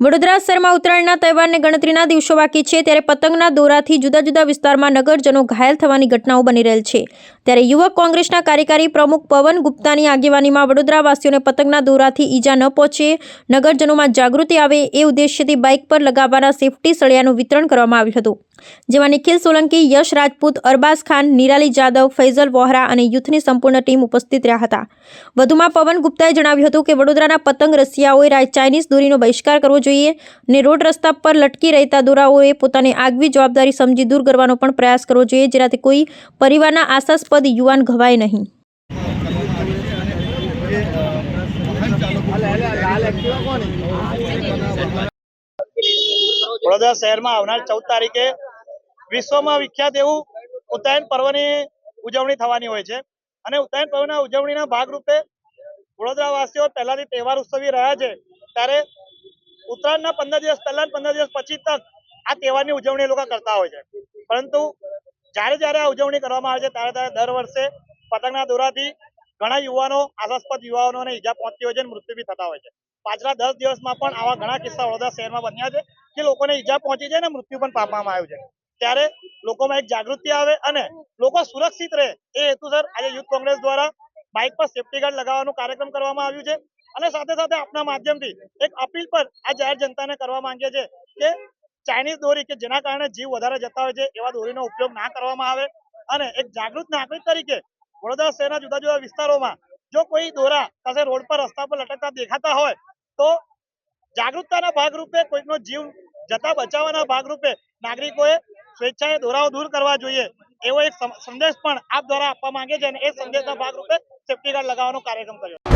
વડોદરા શહેરમાં ઉત્તરાયણના તહેવારને ગણતરીના દિવસો બાકી છે ત્યારે પતંગના દોરાથી જુદા જુદા વિસ્તારમાં નગરજનો ઘાયલ થવાની ઘટનાઓ બની રહેલ છે। ત્યારે યુવક કોંગ્રેસના કાર્યકારી પ્રમુખ પવન ગુપ્તાની આગેવાનીમાં વડોદરાવાસીઓને પતંગના દોરાથી ઈજા ન પહોંચે, નગરજનોમાં જાગૃતિ આવે એ ઉદ્દેશ્યથી બાઇક પર લગાવવાના સેફટી સળિયાનું વિતરણ કરવામાં આવ્યું હતું, જેમાં નિખિલ સોલંકી, યશ રાજપૂત, અરબાઝ ખાન, નિરાલી જાદવ, ફૈઝલ વોહરા અને યુથની સંપૂર્ણ ટીમ ઉપસ્થિત રહ્યા હતા। વધુમાં પવન ગુપ્તાએ જણાવ્યું હતું કે વડોદરાના પતંગ રસિયાઓએ ચાઇનીઝ દોરીનો બહિષ્કાર કરવો જોઈએ અને રોડ રસ્તા પર લટકી રહેતા દોરાઓએ પોતાની આગવી જવાબદારી સમજી દૂર કરવાનો પણ પ્રયાસ કરવો જોઈએ, જેનાથી કોઈ પરિવારના આશાસ્પદ યુવાન ઘવાય નહીં। વડોદરા શહેરમાં આવનાર 14 તારીખે વિશ્વમાં વિખ્યાત એવું ઉત્તરાયણ પર્વની ઉજવણી થવાની હોય છે અને ઉત્તરાયણ પર્વના ઉજવણીના ભાગરૂપે વડોદરાવાસીઓ પહેલાથી તહેવાર ઉત્સવી રહ્યા છે, ત્યારે ઉત્તરાયણના 15 દિવસ પહેલા 15 દિવસ પછી તક આ તહેવારની ઉજવણી લોકો કરતા હોય છે। પરંતુ જ્યારે આ ઉજવણી કરવામાં આવે છે ત્યારે દર વર્ષે પતંગના દોરાથી ઘણા યુવાનો, આશાસ્પદ યુવાનોને ઈજા પહોંચતી હોય છે અને મૃત્યુ બી થતા હોય છે। પાછલા 10 દિવસમાં પણ આવા ઘણા કિસ્સા વડોદરા શહેરમાં બન્યા છે કે લોકોને ઈજા પહોંચી છે અને મૃત્યુ પણ પામવામાં આવ્યું છે। ત્યારે લોકોમાં એક જાગૃતિ આવે અને લોકો સુરક્ષિત રહે એ હેતુસર આજે યુથ કોંગ્રેસ દ્વારા બાઇક પર સેફટી ગાર્ડ લગાવવાનું કાર્યક્રમ કરવામાં આવ્યું છે અને સાથે સાથે આપના માધ્યમથી એક અપીલ પર આ જાહેર જનતાને કરવા માંગીએ છીએ કે ચાઇનીઝ દોરી કે જેના કારણે જીવ વધારે જતા હોય છે એવા દોરીનો ઉપયોગ ના કરવામાં આવે અને એક જાગૃત નાગરિક તરીકે વડોદરા શહેરના જુદા જુદા વિસ્તારોમાં જો કોઈ દોરા કશે રોડ પર રસ્તા પર લટકતા દેખાતા હોય તો જાગૃતતાના ભાગરૂપે કોઈનો જીવ જતા બચાવવાના ભાગરૂપે નાગરિકોએ સ્વેચ્છાએ દોરાઓ દૂર કરવા જોઈએ એવો એક સંદેશ પણ આપ દ્વારા આપવા માંગે છે અને એ સંદેશના ભાગરૂપે સેફટી ગાર્ડ લગાવવાનો કાર્યક્રમ કર્યો।